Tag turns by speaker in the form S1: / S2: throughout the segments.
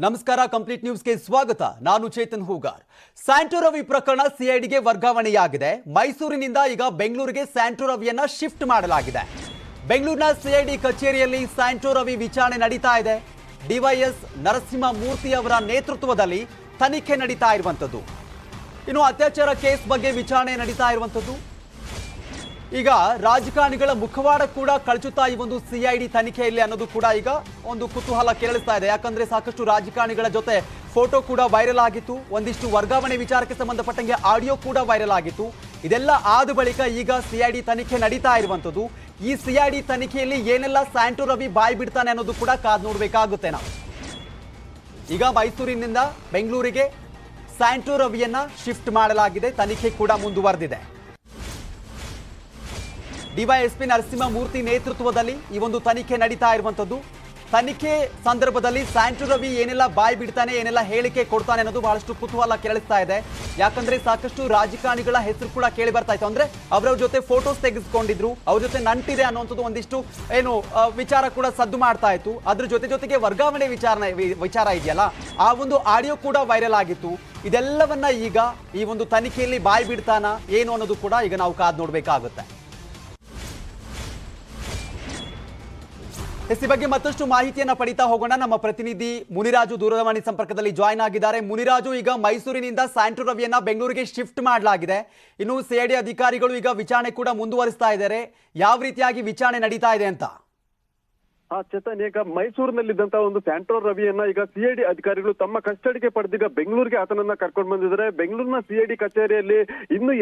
S1: ನಮಸ್ಕಾರ ಕಂಪ್ಲೀಟ್ ನ್ಯೂಸ್ಗೆ ಸ್ವಾಗತ. ನಾನು ಚೇತನ್ ಹೂಗಾರ್. ಸ್ಯಾಂಟೋ ರವಿ ಪ್ರಕರಣ ಸಿಐಡಿಗೆ ವರ್ಗಾವಣೆಯಾಗಿದೆ. ಮೈಸೂರಿನಿಂದ ಈಗ ಬೆಂಗಳೂರಿಗೆ ಸ್ಯಾಂಟೋ ರವಿಯನ್ನ ಶಿಫ್ಟ್ ಮಾಡಲಾಗಿದೆ. ಬೆಂಗಳೂರಿನ ಸಿಐಡಿ ಕಚೇರಿಯಲ್ಲಿ ಸ್ಯಾಂಟೋ ರವಿ ವಿಚಾರಣೆ ನಡೀತಾ ಇದೆ. ಡಿವೈಎಸ್ ನರಸಿಂಹ ಮೂರ್ತಿ ಅವರ ನೇತೃತ್ವದಲ್ಲಿ ತನಿಖೆ ನಡೀತಾ ಇರುವಂತದ್ದು. ಇನ್ನು ಅತ್ಯಾಚಾರ ಕೇಸ್ ಬಗ್ಗೆ ವಿಚಾರಣೆ ನಡೀತಾ ಇರುವಂತದ್ದು. ಈಗ ರಾಜಕಾರಣಿಗಳ ಮುಖವಾಡ ಕೂಡ ಕಳಚುತ್ತಾ ಈ ಒಂದು ಸಿಐಡಿ ತನಿಖೆಯಲ್ಲಿ ಅನ್ನೋದು ಕೂಡ ಈಗ ಒಂದು ಕುತೂಹಲ ಕೆರಳಿಸ್ತಾ ಇದೆ. ಯಾಕಂದ್ರೆ ಸಾಕಷ್ಟು ರಾಜಕಾರಣಿಗಳ ಜೊತೆ ಫೋಟೋ ಕೂಡ ವೈರಲ್ ಆಗಿತ್ತು. ಒಂದಿಷ್ಟು ವರ್ಗಾವಣೆ ವಿಚಾರಕ್ಕೆ ಸಂಬಂಧಪಟ್ಟಂಗೆ ಆಡಿಯೋ ಕೂಡ ವೈರಲ್ ಆಗಿತ್ತು. ಇದೆಲ್ಲ ಆದ ಬಳಿಕ ಈಗ ಸಿಐಡಿ ತನಿಖೆ ನಡೀತಾ ಇರುವಂತದ್ದು. ಈ ಸಿಐಡಿ ತನಿಖೆಯಲ್ಲಿ ಏನೆಲ್ಲ ಸ್ಯಾಂಟೋ ರವಿ ಬಾಯಿ ಬಿಡ್ತಾನೆ ಅನ್ನೋದು ಕೂಡ ಕಾದ್ ನೋಡ್ಬೇಕಾಗುತ್ತೆ ನಾವು. ಈಗ ಮೈಸೂರಿನಿಂದ ಬೆಂಗಳೂರಿಗೆ ಸ್ಯಾಂಟೋ ರವಿಯನ್ನ ಶಿಫ್ಟ್ ಮಾಡಲಾಗಿದೆ. ತನಿಖೆ ಕೂಡ ಮುಂದುವರೆದಿದೆ. ಡಿವೈಎಸ್ಪಿ ನರಸಿಂಹ ಮೂರ್ತಿ ನೇತೃತ್ವದಲ್ಲಿ ಈ ಒಂದು ತನಿಖೆ ನಡೀತಾ ಇರುವಂತದ್ದು. ತನಿಖೆ ಸಂದರ್ಭದಲ್ಲಿ ಸ್ಯಾಂಟೋ ರವಿ ಏನೆಲ್ಲ ಬಾಯಿ ಬಿಡ್ತಾನೆ, ಏನೆಲ್ಲ ಹೇಳಿಕೆ ಕೊಡ್ತಾನೆ ಅನ್ನೋದು ಬಹಳಷ್ಟು ಕುತೂಹಲ ಕೆರಳಿಸ್ತಾ ಇದೆ. ಯಾಕಂದ್ರೆ ಸಾಕಷ್ಟು ರಾಜಕಾರಣಿಗಳ ಹೆಸರು ಕೂಡ ಕೇಳಿ ಬರ್ತಾ ಇತ್ತು. ಅಂದ್ರೆ ಅವರ ಜೊತೆ ಫೋಟೋಸ್ ತೆಗೆದುಕೊಂಡಿದ್ರು, ಅವ್ರ ಜೊತೆ ನಂಟಿದೆ ಅನ್ನುವಂಥದ್ದು ಒಂದಿಷ್ಟು ವಿಚಾರ ಕೂಡ ಸದ್ದು ಮಾಡ್ತಾ ಇತ್ತು. ಅದ್ರ ಜೊತೆಗೆ ವರ್ಗಾವಣೆ ವಿಚಾರ ಇದೆಯಲ್ಲ, ಆ ಒಂದು ಆಡಿಯೋ ಕೂಡ ವೈರಲ್ ಆಗಿತ್ತು. ಇದೆಲ್ಲವನ್ನ ಈಗ ಈ ಒಂದು ತನಿಖೆಯಲ್ಲಿ ಬಾಯಿ ಬಿಡ್ತಾನ ಏನು ಅನ್ನೋದು ಕೂಡ ಈಗ ನಾವು ಕಾದ್ ನೋಡ್ಬೇಕಾಗುತ್ತೆ. ಈ ಬಗ್ಗೆ ಮತ್ತಷ್ಟು ಮಾಹಿತಿಯನ್ನ ಪಡಿತಾ ಹೋಗೋಣ. ನಮ್ಮ ಪ್ರತಿನಿಧಿ ಮುನಿರಾಜು ದೂರವಾಣಿ ಸಂಪರ್ಕದಲ್ಲಿ ಜಾಯ್ನ್ ಆಗಿದ್ದಾರೆ. ಮುನಿರಾಜು, ಈಗ ಮೈಸೂರಿನಿಂದ ಸ್ಯಾಂಟೋ ರವಿಯನ್ನ ಬೆಂಗಳೂರಿಗೆ ಶಿಫ್ಟ್ ಮಾಡಲಾಗಿದೆ. ಇನ್ನು ಸಿಐಡಿ ಅಧಿಕಾರಿಗಳು ಈಗ ವಿಚಾರಣೆ ಕೂಡ ಮುಂದುವರಿಸ್ತಾ ಇದ್ದಾರೆ. ಯಾವ ರೀತಿಯಾಗಿ ವಿಚಾರಣೆ ನಡೀತಾ ಇದೆ ಅಂತ?
S2: ಚೇತನ್, ಈಗ ಮೈಸೂರಿನಲ್ಲಿದ್ದಂತ ಒಂದು ಸ್ಯಾಂಟೋ ರವಿಯನ್ನ ಈಗ ಸಿಐಡಿ ಅಧಿಕಾರಿಗಳು ತಮ್ಮ ಕಸ್ಟಡಿಗೆ ಪಡೆದೀಗ ಬೆಂಗಳೂರಿಗೆ ಆತನನ್ನ ಕರ್ಕೊಂಡು ಬಂದಿದ್ದಾರೆ. ಬೆಂಗಳೂರಿನ ಸಿಐಡಿ ಕಚೇರಿಯಲ್ಲಿ ಇನ್ನು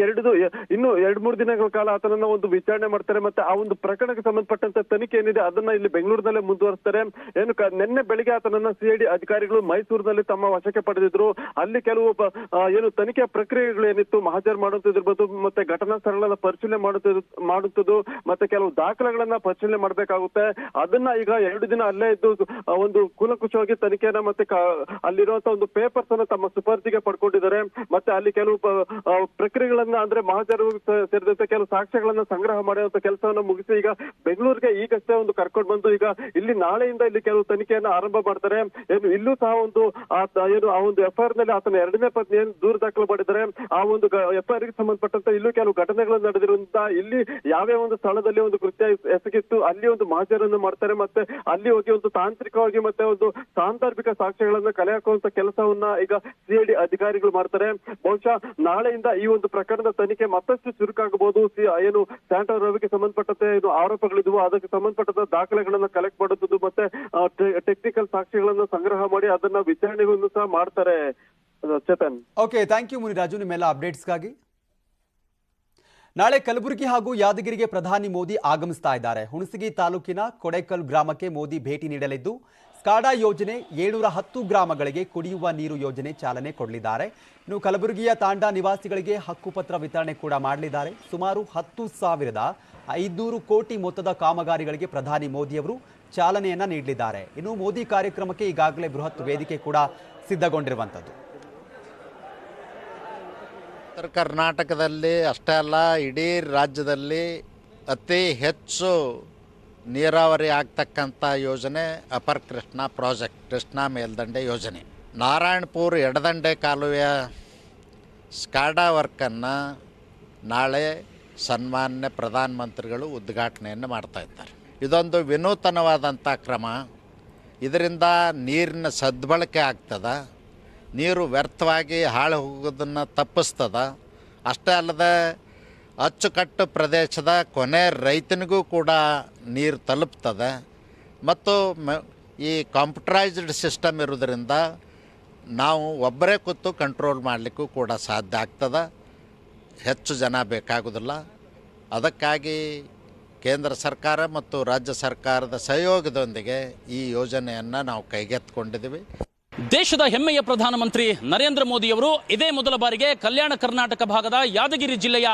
S2: ಎರಡು ಮೂರು ದಿನಗಳ ಕಾಲ ಆತನನ್ನ ಒಂದು ವಿಚಾರಣೆ ಮಾಡ್ತಾರೆ. ಮತ್ತೆ ಆ ಒಂದು ಪ್ರಕರಣಕ್ಕೆ ಸಂಬಂಧಪಟ್ಟಂತ ತನಿಖೆ ಏನಿದೆ ಅದನ್ನ ಇಲ್ಲಿ ಬೆಂಗಳೂರಿನಲ್ಲೇ ಮುಂದುವರಿಸ್ತಾರೆ. ನಿನ್ನೆ ಬೆಳಿಗ್ಗೆ ಆತನನ್ನ ಸಿಐಡಿ ಅಧಿಕಾರಿಗಳು ಮೈಸೂರಿನಲ್ಲಿ ತಮ್ಮ ವಶಕ್ಕೆ ಪಡೆದಿದ್ರು. ಅಲ್ಲಿ ಕೆಲವು ತನಿಖೆ ಪ್ರಕ್ರಿಯೆಗಳು ಏನಿತ್ತು, ಮಹಾಜರ್ ಮಾಡುವಂತಿರ್ಬೋದು, ಮತ್ತೆ ಘಟನಾ ಸ್ಥಳಗಳನ್ನ ಪರಿಶೀಲನೆ ಮಾಡುತ್ತದೆ, ಮತ್ತೆ ಕೆಲವು ದಾಖಲೆಗಳನ್ನ ಪರಿಶೀಲನೆ ಮಾಡ್ಬೇಕಾಗುತ್ತೆ. ಅದನ್ನ ಈಗ 2 ದಿನ ಅಲ್ಲೇ ಇದ್ದು ಒಂದು ಕೂಲಂಕುಷವಾಗಿ ತನಿಖೆಯನ್ನ ಮತ್ತೆ ಅಲ್ಲಿರುವಂತಹ ಒಂದು ಪೇಪರ್ಸ್ ಅನ್ನ ತಮ್ಮ ಸುಪರ್ದಿಗೆ ಪಡ್ಕೊಂಡಿದ್ದಾರೆ. ಮತ್ತೆ ಅಲ್ಲಿ ಕೆಲವು ಪ್ರಕ್ರಿಯೆಗಳನ್ನ ಅಂದ್ರೆ ಮಹಾಜರು ಸೇರಿದಂತೆ ಕೆಲವು ಸಾಕ್ಷ್ಯಗಳನ್ನ ಸಂಗ್ರಹ ಮಾಡುವಂತ ಕೆಲಸವನ್ನ ಮುಗಿಸಿ ಈಗ ಬೆಂಗಳೂರಿಗೆ ಈಗಷ್ಟೇ ಒಂದು ಕರ್ಕೊಂಡು ಬಂದು ಈಗ ಇಲ್ಲಿ ನಾಳೆಯಿಂದ ಇಲ್ಲಿ ಕೆಲವು ತನಿಖೆಯನ್ನ ಆರಂಭ ಮಾಡ್ತಾರೆ. ಇಲ್ಲೂ ಸಹ ಆ ಒಂದು ಎಫ್ಐಆರ್ ನಲ್ಲಿ ಆತನ 2ನೇ ಪತ್ನಿ ದೂರು ದಾಖಲು ಮಾಡಿದ್ದಾರೆ. ಆ ಒಂದು ಎಫ್ಐಆರ್ ಗೆ ಸಂಬಂಧಪಟ್ಟಂತ ಇಲ್ಲೂ ಕೆಲವು ಘಟನೆಗಳು ನಡೆದಿರುವಂತ ಇಲ್ಲಿ ಯಾವ್ಯಾವ ಒಂದು ಸ್ಥಳದಲ್ಲಿ ಒಂದು ಕೃತ್ಯ ಎಸಗಿತ್ತು ಅಲ್ಲಿ ಒಂದು ಮಹಾಜರನ್ನು ಮಾಡ್ತಾರೆ. ಮತ್ತೆ ಅಲ್ಲಿ ಹೋಗಿ ಒಂದು ತಾಂತ್ರಿಕವಾಗಿ ಮತ್ತೆ ಒಂದು ಸಾಂದರ್ಭಿಕ ಸಾಕ್ಷ್ಯಗಳನ್ನ ಕಲೆ ಹಾಕುವಂತ ಕೆಲಸವನ್ನ ಈಗ ಸಿಐಡಿ ಅಧಿಕಾರಿಗಳು ಮಾಡ್ತಾರೆ. ಬಹುಶಃ ನಾಳೆಯಿಂದ ಈ ಒಂದು ಪ್ರಕರಣದ ತನಿಖೆ ಮತ್ತಷ್ಟು ಚುರುಕಾಗಬಹುದು. ಸ್ಯಾಂಟೋ ರವಿಗೆ ಸಂಬಂಧಪಟ್ಟಂತೆ ಆರೋಪಗಳಿದ್ವು, ಅದಕ್ಕೆ ಸಂಬಂಧಪಟ್ಟಂತ ದಾಖಲೆಗಳನ್ನ ಕಲೆಕ್ಟ್ ಮಾಡುವುದು ಮತ್ತೆ ಟೆಕ್ನಿಕಲ್ ಸಾಕ್ಷ್ಯಗಳನ್ನ ಸಂಗ್ರಹ ಮಾಡಿ ಅದನ್ನ ವಿಚಾರಣೆಗಳನ್ನು ಸಹ ಮಾಡ್ತಾರೆ. Chetan,
S1: okay, thank you Muniraju ನಿಮ್ಮೆಲ್ಲ ಅಪ್ಡೇಟ್ಸ್ಗಾಗಿ. ನಾಳೆ ಕಲಬುರಗಿ ಹಾಗೂ ಯಾದಗಿರಿಗೆ ಪ್ರಧಾನಿ ಮೋದಿ ಆಗಮಿಸ್ತಾ ಇದ್ದಾರೆ. ಹುಣಸಗಿ ತಾಲೂಕಿನ ಕೊಡೇಕಲ್ ಗ್ರಾಮಕ್ಕೆ ಮೋದಿ ಭೇಟಿ ನೀಡಲಿದ್ದು ಸ್ಕಾಡಾ ಯೋಜನೆ 710 ಗ್ರಾಮಗಳಿಗೆ ಕುಡಿಯುವ ನೀರು ಯೋಜನೆ ಚಾಲನೆ ಕೊಡಲಿದ್ದಾರೆ. ಇನ್ನು ಕಲಬುರಗಿಯ ತಾಂಡಾ ನಿವಾಸಿಗಳಿಗೆ ಹಕ್ಕುಪತ್ರ ವಿತರಣೆ ಕೂಡ ಮಾಡಲಿದ್ದಾರೆ. ಸುಮಾರು 10,500 ಕೋಟಿ ಮೊತ್ತದ ಕಾಮಗಾರಿಗಳಿಗೆ ಪ್ರಧಾನಿ ಮೋದಿಯವರು ಚಾಲನೆಯನ್ನ ನೀಡಲಿದ್ದಾರೆ. ಇನ್ನು ಮೋದಿ ಕಾರ್ಯಕ್ರಮಕ್ಕೆ ಈಗಾಗಲೇ ಬೃಹತ್ ವೇದಿಕೆ ಕೂಡ ಸಿದ್ಧಗೊಂಡಿರುವಂಥದ್ದು.
S3: ಉತ್ತರ ಕರ್ನಾಟಕದಲ್ಲಿ ಅಷ್ಟೇ ಅಲ್ಲ, ಇಡೀ ರಾಜ್ಯದಲ್ಲಿ ಅತಿ ಹೆಚ್ಚು ನೀರಾವರಿ ಆಗ್ತಕ್ಕಂಥ ಯೋಜನೆ ಅಪರ್ ಕೃಷ್ಣಾ ಪ್ರಾಜೆಕ್ಟ್, ಕೃಷ್ಣಾ ಮೇಲ್ದಂಡೆ ಯೋಜನೆ. ನಾರಾಯಣಪುರ ಎಡದಂಡೆ ಕಾಲುವೆಯ ಸ್ಕಾಡಾ ವರ್ಕನ್ನು ನಾಳೆ ಸನ್ಮಾನ್ಯ ಪ್ರಧಾನಮಂತ್ರಿಗಳು ಉದ್ಘಾಟನೆಯನ್ನು ಮಾಡ್ತಾಯಿದ್ದಾರೆ. ಇದೊಂದು ವಿನೂತನವಾದಂಥ ಕ್ರಮ. ಇದರಿಂದ ನೀರಿನ ಸದ್ಬಳಕೆ ಆಗ್ತದೆ, ನೀರು ವ್ಯರ್ಥವಾಗಿ ಹಾಳು ಹೋಗೋದನ್ನು ತಪ್ಪಿಸ್ತದ. ಅಷ್ಟೇ ಅಲ್ಲದೆ ಅಚ್ಚುಕಟ್ಟು ಪ್ರದೇಶದ ಕೊನೆ ರೈತನಿಗೂ ಕೂಡ ನೀರು ತಲುಪ್ತದೆ. ಮತ್ತು ಈ ಕಂಪ್ಯೂಟರೈಸ್ಡ್ ಸಿಸ್ಟಮ್ ಇರೋದರಿಂದ ನಾವು ಒಬ್ಬರೇ ಕೂತು ಕಂಟ್ರೋಲ್ ಮಾಡಲಿಕ್ಕೂ ಕೂಡ ಸಾಧ್ಯ ಆಗ್ತದೆ. ಹೆಚ್ಚು ಜನ ಬೇಕಾಗೋದಿಲ್ಲ. ಅದಕ್ಕಾಗಿ ಕೇಂದ್ರ ಸರ್ಕಾರ ಮತ್ತು ರಾಜ್ಯ ಸರ್ಕಾರದ ಸಹಯೋಗದೊಂದಿಗೆ ಈ ಯೋಜನೆಯನ್ನು ನಾವು ಕೈಗೆತ್ತಿಕೊಂಡಿದ್ದೀವಿ.
S4: ದೇಶದ ಹೆಮ್ಮೆಯ ಪ್ರಧಾನಮಂತ್ರಿ ನರೇಂದ್ರ ಮೋದಿಯವರು ಇದೇ ಮೊದಲ ಬಾರಿಗೆ ಕಲ್ಯಾಣ ಕರ್ನಾಟಕ ಭಾಗದ ಯಾದಗಿರಿ ಜಿಲ್ಲೆಯ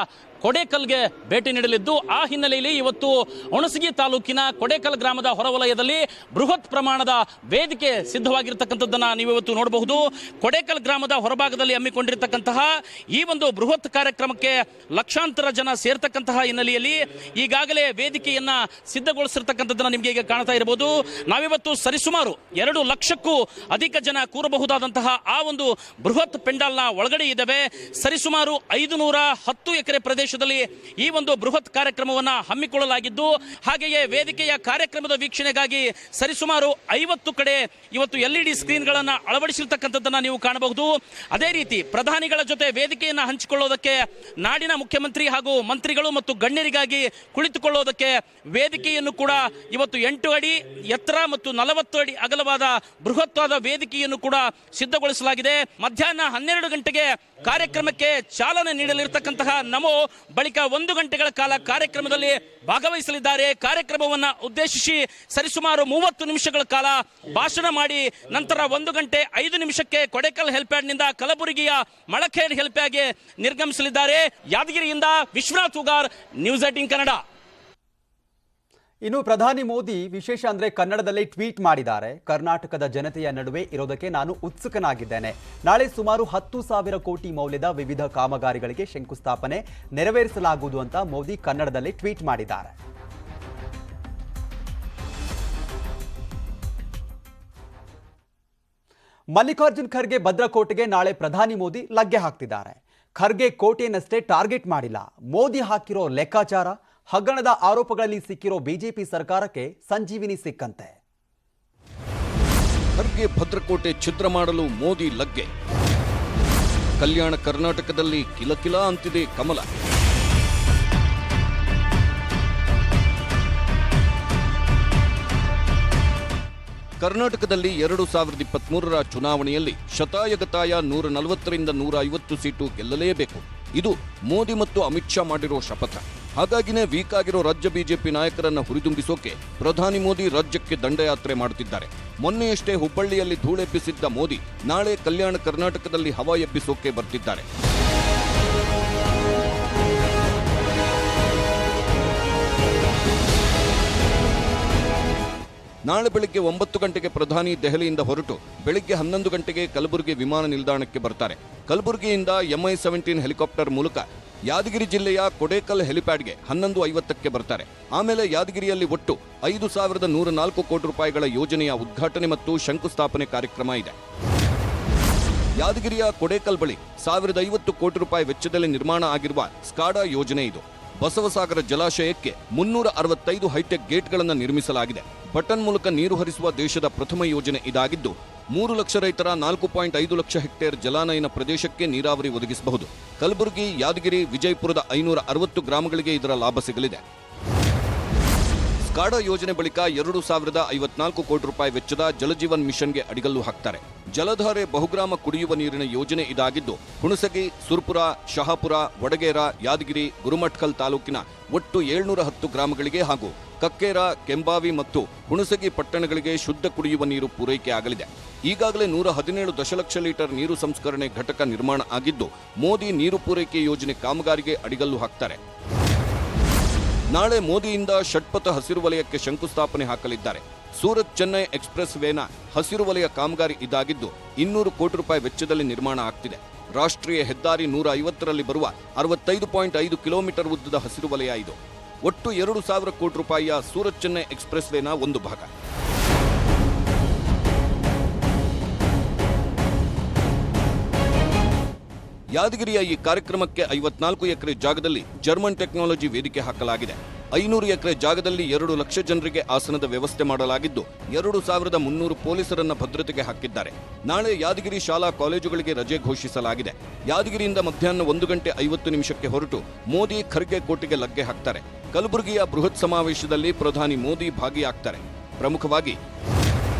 S4: ಕೊಡೇಕಲ್ಗೆ ಭೇಟಿ ನೀಡಲಿದ್ದು, ಆ ಹಿನ್ನೆಲೆಯಲ್ಲಿ ಇವತ್ತು ಹುಣಸಗಿ ತಾಲೂಕಿನ ಕೊಡೇಕಲ್ ಗ್ರಾಮದ ಹೊರವಲಯದಲ್ಲಿ ಬೃಹತ್ ಪ್ರಮಾಣದ ವೇದಿಕೆ ಸಿದ್ಧವಾಗಿರ್ತಕ್ಕಂಥದ್ದನ್ನು ನೀವು ಇವತ್ತು ನೋಡಬಹುದು. ಕೊಡೇಕಲ್ ಗ್ರಾಮದ ಹೊರಭಾಗದಲ್ಲಿ ಹಮ್ಮಿಕೊಂಡಿರ್ತಕ್ಕಂತಹ ಈ ಒಂದು ಬೃಹತ್ ಕಾರ್ಯಕ್ರಮಕ್ಕೆ ಲಕ್ಷಾಂತರ ಜನ ಸೇರ್ತಕ್ಕಂತಹ ಹಿನ್ನೆಲೆಯಲ್ಲಿ ಈಗಾಗಲೇ ವೇದಿಕೆಯನ್ನ ಸಿದ್ಧಗೊಳಿಸಿರ್ತಕ್ಕಂಥದ್ದನ್ನು ನಿಮಗೆ ಈಗ ಕಾಣ್ತಾ ಇರಬಹುದು. ನಾವಿವತ್ತು ಸರಿಸುಮಾರು 2 ಲಕ್ಷಕ್ಕೂ ಅಧಿಕ ಜನ ಕೂರಬಹುದಾದಂತಹ ಆ ಒಂದು ಬೃಹತ್ ಪೆಂಡಾಲ್ನ ಒಳಗಡೆ ಇದ್ದಾವೆ. ಸರಿಸುಮಾರು 510 ಎಕರೆ ಪ್ರದೇಶದಲ್ಲಿ ಈ ಒಂದು ಬೃಹತ್ ಕಾರ್ಯಕ್ರಮವನ್ನು ಹಮ್ಮಿಕೊಳ್ಳಲಾಗಿದ್ದು, ಹಾಗೆಯೇ ವೇದಿಕೆಯ ಕಾರ್ಯಕ್ರಮದ ವೀಕ್ಷಣೆಗಾಗಿ ಸರಿಸುಮಾರು 50 ಕಡೆ ಇವತ್ತು LED ಸ್ಕ್ರೀನ್ಗಳನ್ನು ಅಳವಡಿಸಿರ್ತಕ್ಕಂಥದ್ದನ್ನು ನೀವು ಕಾಣಬಹುದು. ಅದೇ ರೀತಿ ಪ್ರಧಾನಿಗಳ ಜೊತೆ ವೇದಿಕೆಯನ್ನು ಹಂಚಿಕೊಳ್ಳೋದಕ್ಕೆ ನಾಡಿನ ಮುಖ್ಯಮಂತ್ರಿ ಹಾಗೂ ಮಂತ್ರಿಗಳು ಮತ್ತು ಗಣ್ಯರಿಗಾಗಿ ಕುಳಿತುಕೊಳ್ಳೋದಕ್ಕೆ ವೇದಿಕೆಯನ್ನು ಕೂಡ ಇವತ್ತು 8 ಅಡಿ ಎತ್ತರ ಮತ್ತು 40 ಅಡಿ ಅಗಲವಾದ ಬೃಹತ್ತಾದ ವೇದಿಕೆಯನ್ನು ಕೂಡ ಸಿದ್ಧಗೊಳಿಸಲಾಗಿದೆ. ಮಧ್ಯಾಹ್ನ 12 ಗಂಟೆಗೆ ಕಾರ್ಯಕ್ರಮಕ್ಕೆ ಚಾಲನೆ ನೀಡಲಿರ್ತಕ್ಕಂತಹ ನಮೋ ಬಳಿಕ 1 ಗಂಟೆಗಳ ಕಾಲ ಕಾರ್ಯಕ್ರಮದಲ್ಲಿ ಭಾಗವಹಿಸಲಿದ್ದಾರೆ. ಕಾರ್ಯಕ್ರಮವನ್ನು ಉದ್ದೇಶಿಸಿ ಸರಿಸುಮಾರು 30 ನಿಮಿಷಗಳ ಕಾಲ ಭಾಷಣ ಮಾಡಿ ನಂತರ 1 ಗಂಟೆ 5 ನಿಮಿಷಕ್ಕೆ ಕೊಡೇಕಲ್ ಹೆಲ್ಪ್ಯಾಡ್ನಿಂದ ಕಲಬುರಗಿಯ ಮಳಖೇಡ್ ಹೆಲ್ಪ್ಯಾಡ್ಗೆ ನಿರ್ಗಮಿಸಲಿದ್ದಾರೆ. ಯಾದಗಿರಿಯಿಂದ ವಿಶ್ವನಾಥ್ ಹುಗಾರ್, ನ್ಯೂಸ್ 18 ಕನ್ನಡ.
S1: ಇನ್ನು ಪ್ರಧಾನಿ ಮೋದಿ ವಿಶೇಷ ಅಂದ್ರೆ ಕನ್ನಡದಲ್ಲಿ ಟ್ವೀಟ್ ಮಾಡಿದ್ದಾರೆ. ಕರ್ನಾಟಕದ ಜನತೆಯ ನಡುವೆ ಇರೋದಕ್ಕೆ ನಾನು ಉತ್ಸುಕನಾಗಿದ್ದೇನೆ. ನಾಳೆ ಸುಮಾರು 10,000 ಕೋಟಿ ಮೌಲ್ಯದ ವಿವಿಧ ಕಾಮಗಾರಿಗಳಿಗೆ ಶಂಕುಸ್ಥಾಪನೆ ನೆರವೇರಿಸಲಾಗುವುದು ಅಂತ ಮೋದಿ ಕನ್ನಡದಲ್ಲಿ ಟ್ವೀಟ್ ಮಾಡಿದ್ದಾರೆ. ಮಲ್ಲಿಕಾರ್ಜುನ್ ಖರ್ಗೆ ಭದ್ರಕೋಟೆಗೆ ನಾಳೆ ಪ್ರಧಾನಿ ಮೋದಿ ಲಗ್ಗೆ ಹಾಕ್ತಿದ್ದಾರೆ. ಖರ್ಗೆ ಕೋಟೆಯನ್ನಷ್ಟೇ ಟಾರ್ಗೆಟ್ ಮಾಡಿಲ್ಲ. ಮೋದಿ ಹಾಕಿರೋ ಲೆಕ್ಕಾಚಾರ, ಹಗರಣದ ಆರೋಪಗಳಲ್ಲಿ ಸಿಕ್ಕಿರೋ ಬಿಜೆಪಿ ಸರ್ಕಾರಕ್ಕೆ ಸಂಜೀವಿನಿ ಸಿಕ್ಕಂತೆ.
S5: ಖರ್ಗೆ ಭದ್ರಕೋಟೆ ಛಿದ್ರ ಮಾಡಲು ಮೋದಿ ಲಗ್ಗೆ. ಕಲ್ಯಾಣ ಕರ್ನಾಟಕದಲ್ಲಿ ಕಿಲಕಿಲ ಅಂತಿದೆ ಕಮಲ. ಕರ್ನಾಟಕದಲ್ಲಿ 2023ರ ಚುನಾವಣೆಯಲ್ಲಿ ಶತಾಯಗತಾಯ 140ರಿಂದ 150 ಸೀಟು ಗೆಲ್ಲಲೇಬೇಕು. ಇದು ಮೋದಿ ಮತ್ತು ಅಮಿತ್ ಶಾ ಮಾಡಿರೋ ಶಪಥ. ಹಾಗಾಗಿನೇ ವೀಕ್ ಆಗಿರೋ ರಾಜ್ಯ ಬಿಜೆಪಿ ನಾಯಕರನ್ನ ಹುರಿದುಂಬಿಸೋಕೆ ಪ್ರಧಾನಿ ಮೋದಿ ರಾಜ್ಯಕ್ಕೆ ದಂಡಯಾತ್ರೆ ಮಾಡುತ್ತಿದ್ದಾರೆ. ಮೊನ್ನೆಯಷ್ಟೇ ಹುಬ್ಬಳ್ಳಿಯಲ್ಲಿ ಧೂಳೆಬ್ಬಿಸಿದ್ದ ಮೋದಿ ನಾಳೆ ಕಲ್ಯಾಣ ಕರ್ನಾಟಕದಲ್ಲಿ ಹವಾ ಎಬ್ಬಿಸೋಕೆ ಬರ್ತಿದ್ದಾರೆ. ನಾಳೆ ಬೆಳಿಗ್ಗೆ 9 ಗಂಟೆಗೆ ಪ್ರಧಾನಿ ದೆಹಲಿಯಿಂದ ಹೊರಟು ಬೆಳಿಗ್ಗೆ 11 ಗಂಟೆಗೆ ಕಲಬುರಗಿ ವಿಮಾನ ನಿಲ್ದಾಣಕ್ಕೆ ಬರ್ತಾರೆ. ಕಲಬುರಗಿಯಿಂದ MI-17 ಹೆಲಿಕಾಪ್ಟರ್ ಮೂಲಕ ಯಾದಗಿರಿ ಜಿಲ್ಲೆಯ ಕೊಡೇಕಲ್ ಹೆಲಿಪ್ಯಾಡ್ಗೆ 11:50ಕ್ಕೆ ಬರ್ತಾರೆ. ಆಮೇಲೆ ಯಾದಗಿರಿಯಲ್ಲಿ ಒಟ್ಟು 5,104 ಕೋಟಿ ರೂಪಾಯಿಗಳ ಯೋಜನೆಯ ಉದ್ಘಾಟನೆ ಮತ್ತು ಶಂಕುಸ್ಥಾಪನೆ ಕಾರ್ಯಕ್ರಮ ಇದೆ. ಯಾದಗಿರಿಯ ಕೊಡೇಕಲ್ ಬಳಿ 1,050 ಕೋಟಿ ರೂಪಾಯಿ ವೆಚ್ಚದಲ್ಲಿ ನಿರ್ಮಾಣ ಆಗಿರುವ ಸ್ಕಾಡಾ ಯೋಜನೆ ಇದು. ಬಸವಸಾಗರ ಜಲಾಶಯಕ್ಕೆ 365 ಹೈಟೆಕ್ ಗೇಟ್ಗಳನ್ನು ನಿರ್ಮಿಸಲಾಗಿದೆ. ಬಟನ್ ಮೂಲಕ ನೀರು ಹರಿಸುವ ದೇಶದ ಪ್ರಥಮ ಯೋಜನೆ ಇದಾಗಿದ್ದು 3 ಲಕ್ಷ ರೈತರ 4.5 ಲಕ್ಷ ಹೆಕ್ಟೇರ್ ಜಲಾನಯನ ಪ್ರದೇಶಕ್ಕೆ ನೀರಾವರಿ ಒದಗಿಸಬಹುದು. ಕಲಬುರಗಿ, ಯಾದಗಿರಿ, ವಿಜಯಪುರದ 560 ಗ್ರಾಮಗಳಿಗೆ ಇದರ ಲಾಭ ಸಿಗಲಿದೆ. ಸ್ಕಾಡಾ ಯೋಜನೆ ಬಳಿಕ 2,054 ಕೋಟಿ ರೂಪಾಯಿ ವೆಚ್ಚದ ಜಲಜೀವನ್ ಮಿಷನ್ಗೆ ಅಡಿಗಲ್ಲು ಹಾಕ್ತಾರೆ. ಜಲಧಾರೆ ಬಹುಗ್ರಾಮ ಕುಡಿಯುವ ನೀರಿನ ಯೋಜನೆ ಇದಾಗಿದ್ದು ಹುಣಸಗಿ, ಸುರ್ಪುರ, ಶಹಾಪುರ, ವಡಗೇರ, ಯಾದಗಿರಿ, ಗುರುಮಠಕಲ್ ತಾಲೂಕಿನ ಒಟ್ಟು 710 ಗ್ರಾಮಗಳಿಗೆ ಹಾಗೂ ಕಕ್ಕೇರ, ಕೆಂಬಾವಿ ಮತ್ತು ಹುಣಸಗಿ ಪಟ್ಟಣಗಳಿಗೆ ಶುದ್ಧ ಕುಡಿಯುವ ನೀರು ಪೂರೈಕೆ ಆಗಲಿದೆ. ಈಗಾಗಲೇ 117 ದಶಲಕ್ಷ ಲೀಟರ್ ನೀರು ಸಂಸ್ಕರಣೆ ಘಟಕ ನಿರ್ಮಾಣ ಆಗಿದ್ದು ಮೋದಿ ನೀರು ಪೂರೈಕೆ ಯೋಜನೆ ಕಾಮಗಾರಿಗೆ ಅಡಿಗಲ್ಲು ಹಾಕ್ತಾರೆ. ನಾಳೆ ಮೋದಿಯಿಂದ ಷಟ್ಪಥ ಹಸಿರು ವಲಯಕ್ಕೆ ಶಂಕುಸ್ಥಾಪನೆ ಹಾಕಲಿದ್ದಾರೆ. ಸೂರತ್ ಚೆನ್ನೈ ಎಕ್ಸ್ಪ್ರೆಸ್ ವೇನ ಹಸಿರು ವಲಯ ಕಾಮಗಾರಿ ಇದಾಗಿದ್ದು 200 ಕೋಟಿ ರೂಪಾಯಿ ವೆಚ್ಚದಲ್ಲಿ ನಿರ್ಮಾಣ ಆಗ್ತಿದೆ. ರಾಷ್ಟ್ರೀಯ ಹೆದ್ದಾರಿ 150ರಲ್ಲಿ ಬರುವ 65.5 ಕಿಲೋಮೀಟರ್ ಉದ್ದದ ಹಸಿರು ವಲಯ ಇದು. ಒಟ್ಟು 2,000 ಕೋಟಿ ರೂಪಾಯಿಯ ಸೂರತ್ ಚೆನ್ನೈ ಎಕ್ಸ್ಪ್ರೆಸ್ ವೇನ ಒಂದು ಭಾಗ. ಯಾದಗಿರಿಯ ಈ ಕಾರ್ಯಕ್ರಮಕ್ಕೆ 54 ಎಕರೆ ಜಾಗದಲ್ಲಿ ಜರ್ಮನ್ ಟೆಕ್ನಾಲಜಿ ವೇದಿಕೆ ಹಾಕಲಾಗಿದೆ. 500 ಎಕರೆ ಜಾಗದಲ್ಲಿ 2 ಲಕ್ಷ ಜನರಿಗೆ ಆಸನದ ವ್ಯವಸ್ಥೆ ಮಾಡಲಾಗಿದ್ದು 2,300 ಪೊಲೀಸರನ್ನ ಭದ್ರತೆಗೆ ಹಾಕಿದ್ದಾರೆ. ನಾಳೆ ಯಾದಗಿರಿ ಶಾಲಾ ಕಾಲೇಜುಗಳಿಗೆ ರಜೆ ಘೋಷಿಸಲಾಗಿದೆ. ಯಾದಗಿರಿಯಿಂದ ಮಧ್ಯಾಹ್ನ 1 ಗಂಟೆ 50 ನಿಮಿಷಕ್ಕೆ ಹೊರಟು ಮೋದಿ ಖರ್ಗೆ ಕೋಟೆಗೆ ಲಗ್ಗೆ ಹಾಕ್ತಾರೆ. ಕಲಬುರಗಿಯ ಬೃಹತ್ ಸಮಾವೇಶದಲ್ಲಿ ಪ್ರಧಾನಿ ಮೋದಿ ಭಾಗಿಯಾಗ್ತಾರೆ. ಪ್ರಮುಖವಾಗಿ